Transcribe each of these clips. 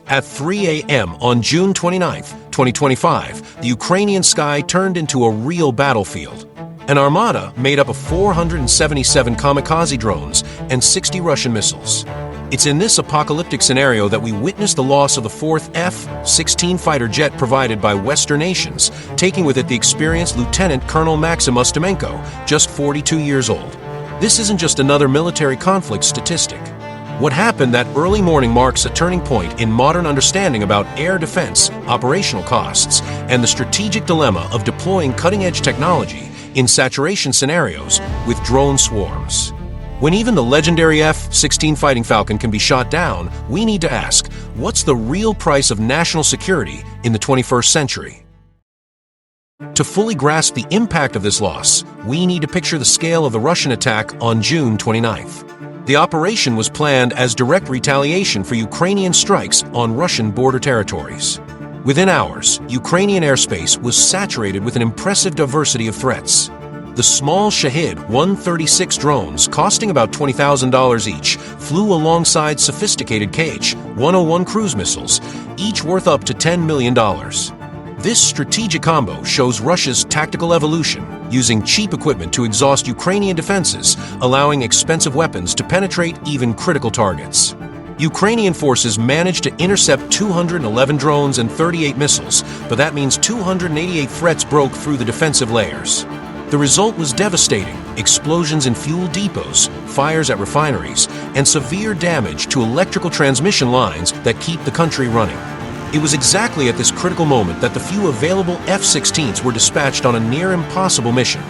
At 3 a.m. on June 29, 2025, the Ukrainian sky turned into a real battlefield. An armada made up of 477 kamikaze drones and 60 Russian missiles. It's in this apocalyptic scenario that we witness the loss of the fourth F-16 fighter jet provided by Western nations, taking with it the experienced Lieutenant Colonel Maxim Ustimenko, just 42 years old. This isn't just another military conflict statistic. What happened that early morning marks a turning point in modern understanding about air defense, operational costs, and the strategic dilemma of deploying cutting-edge technology in saturation scenarios with drone swarms. When even the legendary F-16 Fighting Falcon can be shot down, we need to ask, what's the real price of national security in the 21st century? To fully grasp the impact of this loss, we need to picture the scale of the Russian attack on June 29th. The operation was planned as direct retaliation for Ukrainian strikes on Russian border territories. Within hours, Ukrainian airspace was saturated with an impressive diversity of threats. The small Shahid 136 drones, costing about $20,000 each, flew alongside sophisticated Kh-101 cruise missiles, each worth up to $10 million. This strategic combo shows Russia's tactical evolution, using cheap equipment to exhaust Ukrainian defenses, allowing expensive weapons to penetrate even critical targets. Ukrainian forces managed to intercept 211 drones and 38 missiles, but that means 288 threats broke through the defensive layers. The result was devastating: explosions in fuel depots, fires at refineries, and severe damage to electrical transmission lines that keep the country running. It was exactly at this critical moment that the few available F-16s were dispatched on a near-impossible mission: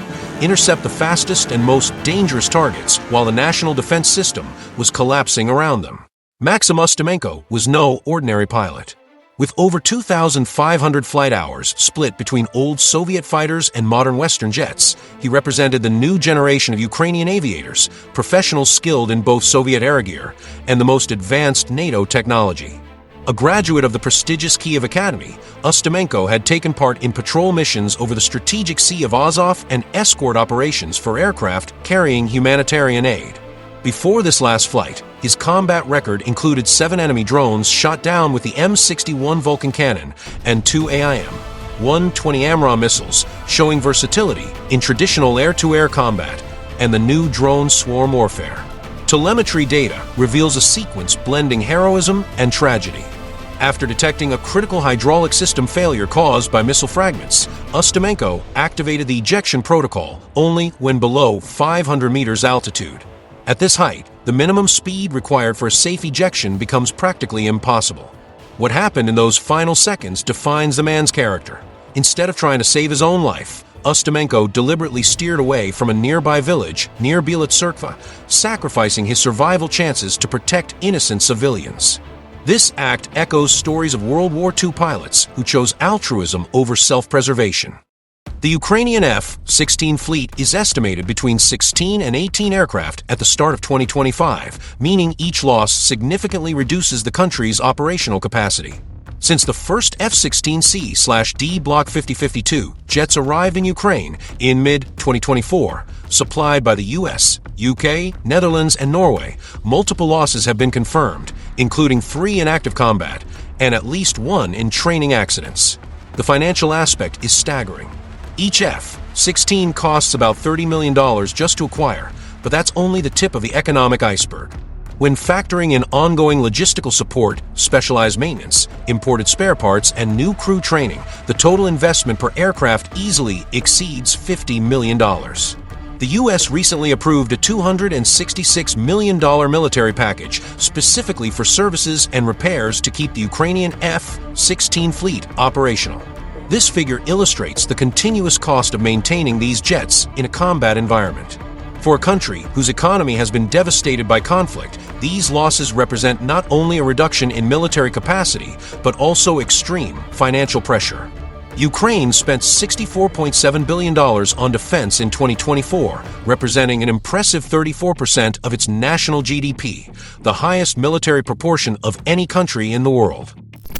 intercept the fastest and most dangerous targets while the national defense system was collapsing around them. Maxim Ustimenko was no ordinary pilot. With over 2,500 flight hours split between old Soviet fighters and modern Western jets, he represented the new generation of Ukrainian aviators, professionals skilled in both Soviet air gear and the most advanced NATO technology. A graduate of the prestigious Kiev Academy, Ustimenko had taken part in patrol missions over the strategic Sea of Azov and escort operations for aircraft carrying humanitarian aid. Before this last flight, his combat record included 7 enemy drones shot down with the M61 Vulcan cannon and 2 AIM-120 AMRAAM missiles, showing versatility in traditional air-to-air combat and the new drone swarm warfare. Telemetry data reveals a sequence blending heroism and tragedy. After detecting a critical hydraulic system failure caused by missile fragments, Ustimenko activated the ejection protocol only when below 500 meters altitude. At this height, the minimum speed required for a safe ejection becomes practically impossible. What happened in those final seconds defines the man's character. Instead of trying to save his own life, Ustimenko deliberately steered away from a nearby village near Bielotserkva, sacrificing his survival chances to protect innocent civilians. This act echoes stories of World War II pilots who chose altruism over self-preservation. The Ukrainian F-16 fleet is estimated between 16 and 18 aircraft at the start of 2025, meaning each loss significantly reduces the country's operational capacity. Since the first F-16C/D Block 5052 jets arrived in Ukraine in mid-2024, supplied by the US, UK, Netherlands, and Norway, multiple losses have been confirmed, including 3 in active combat and at least 1 in training accidents. The financial aspect is staggering. Each F-16 costs about $30 million just to acquire, but that's only the tip of the economic iceberg. When factoring in ongoing logistical support, specialized maintenance, imported spare parts, and new crew training, the total investment per aircraft easily exceeds $50 million. The U.S. recently approved a $266 million military package specifically for services and repairs to keep the Ukrainian F-16 fleet operational. This figure illustrates the continuous cost of maintaining these jets in a combat environment. For a country whose economy has been devastated by conflict, these losses represent not only a reduction in military capacity, but also extreme financial pressure. Ukraine spent $64.7 billion on defense in 2024, representing an impressive 34% of its national GDP, the highest military proportion of any country in the world.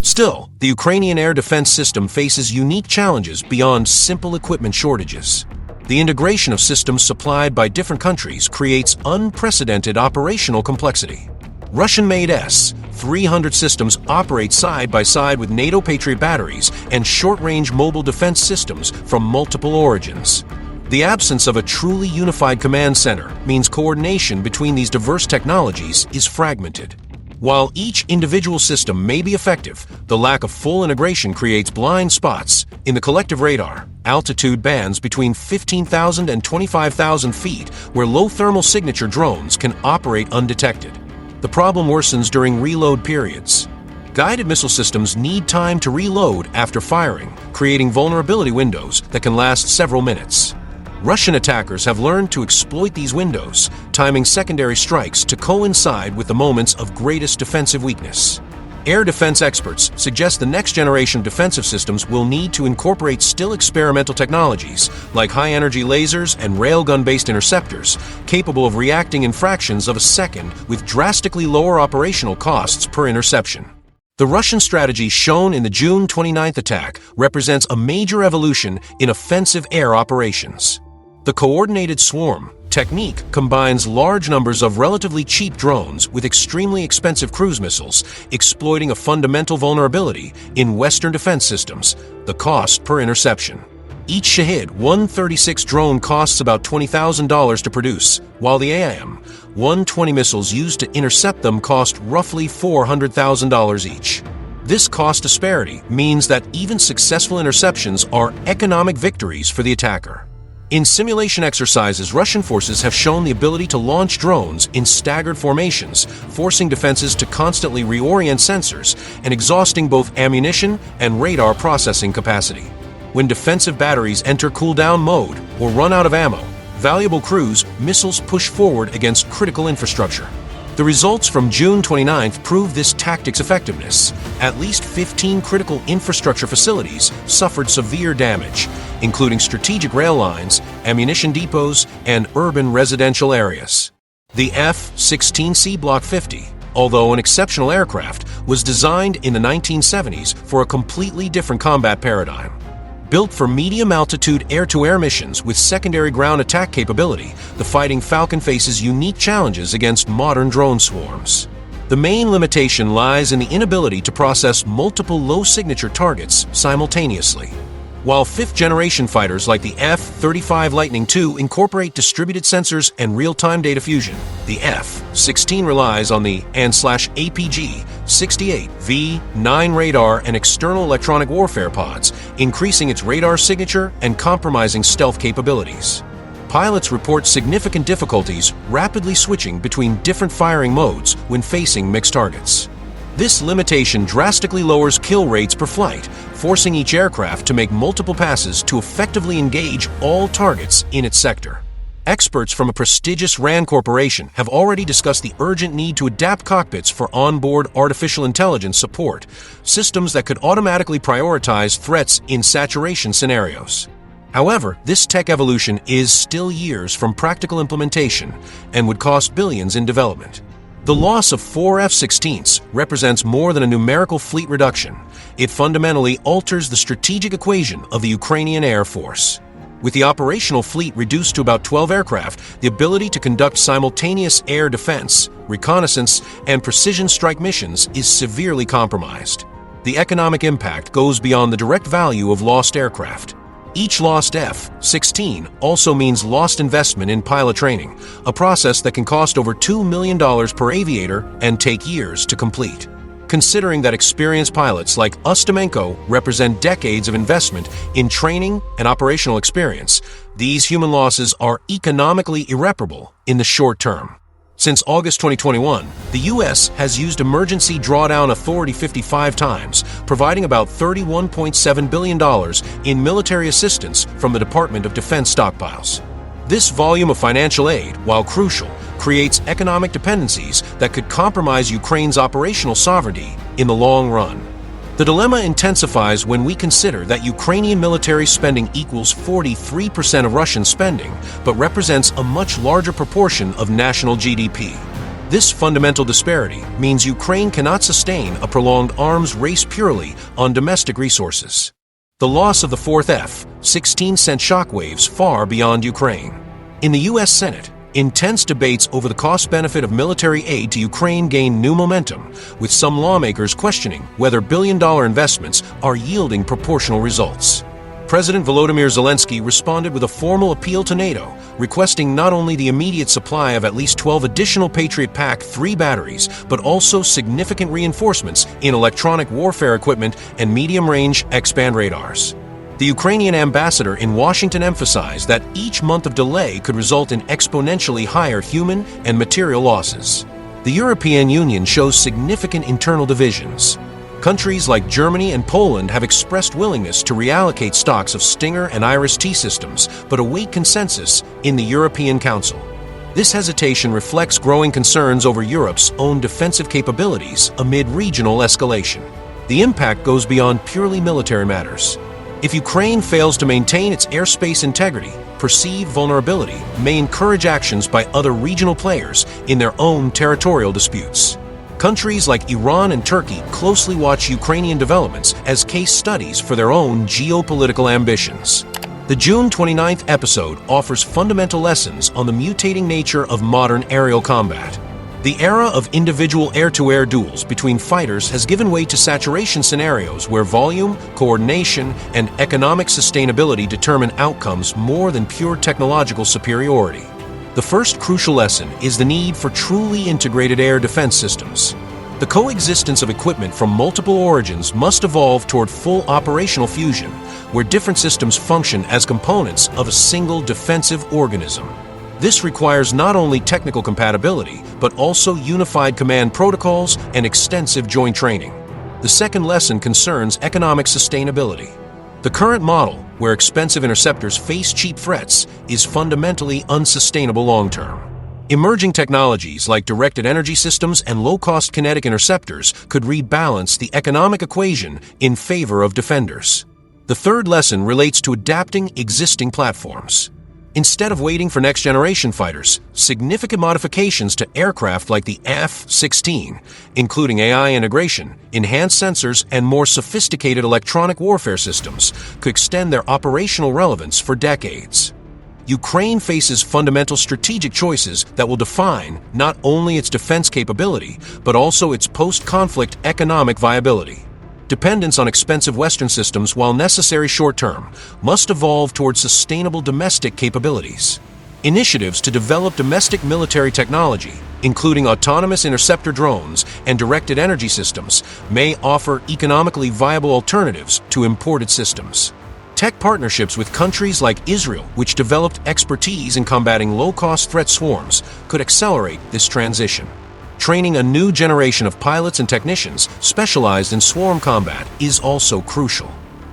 Still, the Ukrainian air defense system faces unique challenges beyond simple equipment shortages. The integration of systems supplied by different countries creates unprecedented operational complexity. Russian-made S-300 systems operate side by side with NATO Patriot batteries and short-range mobile defense systems from multiple origins. The absence of a truly unified command center means coordination between these diverse technologies is fragmented. While each individual system may be effective, the lack of full integration creates blind spots in the collective radar, altitude bands between 15,000 and 25,000 feet where low thermal signature drones can operate undetected. The problem worsens during reload periods. Guided missile systems need time to reload after firing, creating vulnerability windows that can last several minutes. Russian attackers have learned to exploit these windows, timing secondary strikes to coincide with the moments of greatest defensive weakness. Air defense experts suggest the next generation of defensive systems will need to incorporate still experimental technologies like high-energy lasers and railgun-based interceptors, capable of reacting in fractions of a second with drastically lower operational costs per interception. The Russian strategy shown in the June 29th attack represents a major evolution in offensive air operations. The coordinated swarm technique combines large numbers of relatively cheap drones with extremely expensive cruise missiles, exploiting a fundamental vulnerability in Western defense systems: the cost per interception. Each Shahed-136 drone costs about $20,000 to produce, while the AIM-120 missiles used to intercept them cost roughly $400,000 each. This cost disparity means that even successful interceptions are economic victories for the attacker. In simulation exercises, Russian forces have shown the ability to launch drones in staggered formations, forcing defenses to constantly reorient sensors and exhausting both ammunition and radar processing capacity. When defensive batteries enter cool-down mode or run out of ammo, valuable cruise missiles push forward against critical infrastructure. The results from June 29th prove this tactic's effectiveness. At least 15 critical infrastructure facilities suffered severe damage, including strategic rail lines, ammunition depots, and urban residential areas. The F-16C Block 50, although an exceptional aircraft, was designed in the 1970s for a completely different combat paradigm. Built for medium-altitude air-to-air missions with secondary ground attack capability, the Fighting Falcon faces unique challenges against modern drone swarms. The main limitation lies in the inability to process multiple low-signature targets simultaneously. While fifth-generation fighters like the F-35 Lightning II incorporate distributed sensors and real-time data fusion, the F-16 relies on the AN/APG-68V9 radar and external electronic warfare pods, increasing its radar signature and compromising stealth capabilities. Pilots report significant difficulties rapidly switching between different firing modes when facing mixed targets. This limitation drastically lowers kill rates per flight, forcing each aircraft to make multiple passes to effectively engage all targets in its sector. Experts from a prestigious RAND corporation have already discussed the urgent need to adapt cockpits for onboard artificial intelligence support, systems that could automatically prioritize threats in saturation scenarios. However, this tech evolution is still years from practical implementation and would cost billions in development. The loss of 4 F-16s represents more than a numerical fleet reduction. It fundamentally alters the strategic equation of the Ukrainian Air Force. With the operational fleet reduced to about 12 aircraft, the ability to conduct simultaneous air defense, reconnaissance, and precision strike missions is severely compromised. The economic impact goes beyond the direct value of lost aircraft. Each lost F-16 also means lost investment in pilot training, a process that can cost over $2 million per aviator and take years to complete. Considering that experienced pilots like Ustimenko represent decades of investment in training and operational experience, these human losses are economically irreparable in the short term. Since August 2021, the U.S. has used Emergency Drawdown Authority 55 times, providing about $31.7 billion in military assistance from the Department of Defense stockpiles. This volume of financial aid, while crucial, creates economic dependencies that could compromise Ukraine's operational sovereignty in the long run. The dilemma intensifies when we consider that Ukrainian military spending equals 43% of Russian spending, but represents a much larger proportion of national GDP. This fundamental disparity means Ukraine cannot sustain a prolonged arms race purely on domestic resources. The loss of the 4th F-16 sent shockwaves far beyond Ukraine. In the U.S. Senate, Intense debates over the cost-benefit of military aid to Ukraine gain new momentum, with some lawmakers questioning whether billion-dollar investments are yielding proportional results. President Volodymyr Zelensky responded with a formal appeal to NATO, requesting not only the immediate supply of at least 12 additional Patriot Pack-3 batteries, but also significant reinforcements in electronic warfare equipment and medium-range X-band radars. The Ukrainian ambassador in Washington emphasized that each month of delay could result in exponentially higher human and material losses. The European Union shows significant internal divisions. Countries like Germany and Poland have expressed willingness to reallocate stocks of Stinger and Iris-T systems, but await consensus in the European Council. This hesitation reflects growing concerns over Europe's own defensive capabilities amid regional escalation. The impact goes beyond purely military matters. If Ukraine fails to maintain its airspace integrity, perceived vulnerability may encourage actions by other regional players in their own territorial disputes. Countries like Iran and Turkey closely watch Ukrainian developments as case studies for their own geopolitical ambitions. The June 29th episode offers fundamental lessons on the mutating nature of modern aerial combat. The era of individual air-to-air duels between fighters has given way to saturation scenarios where volume, coordination, and economic sustainability determine outcomes more than pure technological superiority. The first crucial lesson is the need for truly integrated air defense systems. The coexistence of equipment from multiple origins must evolve toward full operational fusion, where different systems function as components of a single defensive organism. This requires not only technical compatibility, but also unified command protocols and extensive joint training. The second lesson concerns economic sustainability. The current model, where expensive interceptors face cheap threats, is fundamentally unsustainable long-term. Emerging technologies like directed energy systems and low-cost kinetic interceptors could rebalance the economic equation in favor of defenders. The third lesson relates to adapting existing platforms. Instead of waiting for next-generation fighters, significant modifications to aircraft like the F-16, including AI integration, enhanced sensors, and more sophisticated electronic warfare systems, could extend their operational relevance for decades. Ukraine faces fundamental strategic choices that will define not only its defense capability, but also its post-conflict economic viability. Dependence on expensive Western systems, while necessary short-term, must evolve towards sustainable domestic capabilities. Initiatives to develop domestic military technology, including autonomous interceptor drones and directed energy systems, may offer economically viable alternatives to imported systems. Tech partnerships with countries like Israel, which developed expertise in combating low-cost threat swarms, could accelerate this transition. Training a new generation of pilots and technicians specialized in swarm combat is also crucial.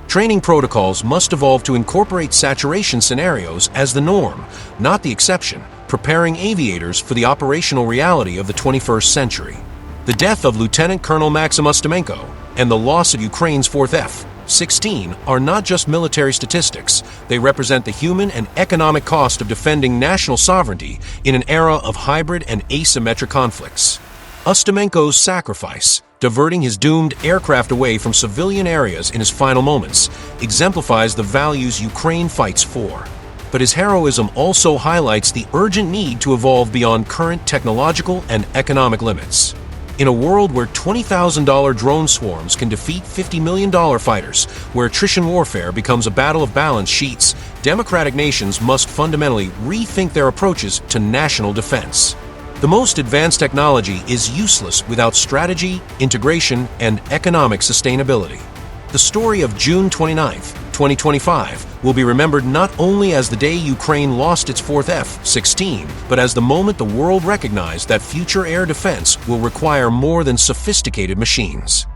Training protocols must evolve to incorporate saturation scenarios as the norm, not the exception, preparing aviators for the operational reality of the 21st century. The death of Lieutenant Colonel Maxim Ustimenko and the loss of Ukraine's 4th F-16 are not just military statistics. They represent the human and economic cost of defending national sovereignty in an era of hybrid and asymmetric conflicts. Ustimenko's sacrifice, diverting his doomed aircraft away from civilian areas in his final moments, exemplifies the values Ukraine fights for. But his heroism also highlights the urgent need to evolve beyond current technological and economic limits. In a world where $20,000 drone swarms can defeat $50 million fighters, where attrition warfare becomes a battle of balance sheets, democratic nations must fundamentally rethink their approaches to national defense. The most advanced technology is useless without strategy, integration, and economic sustainability. The story of June 29, 2025 will be remembered not only as the day Ukraine lost its 4th F-16, but as the moment the world recognized that future air defense will require more than sophisticated machines.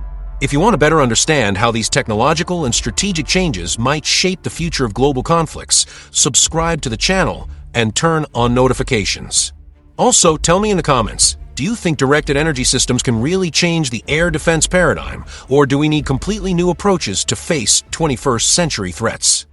If you want to better understand how these technological and strategic changes might shape the future of global conflicts, subscribe to the channel and turn on notifications. Also, tell me in the comments, do you think directed energy systems can really change the air defense paradigm, or do we need completely new approaches to face 21st century threats?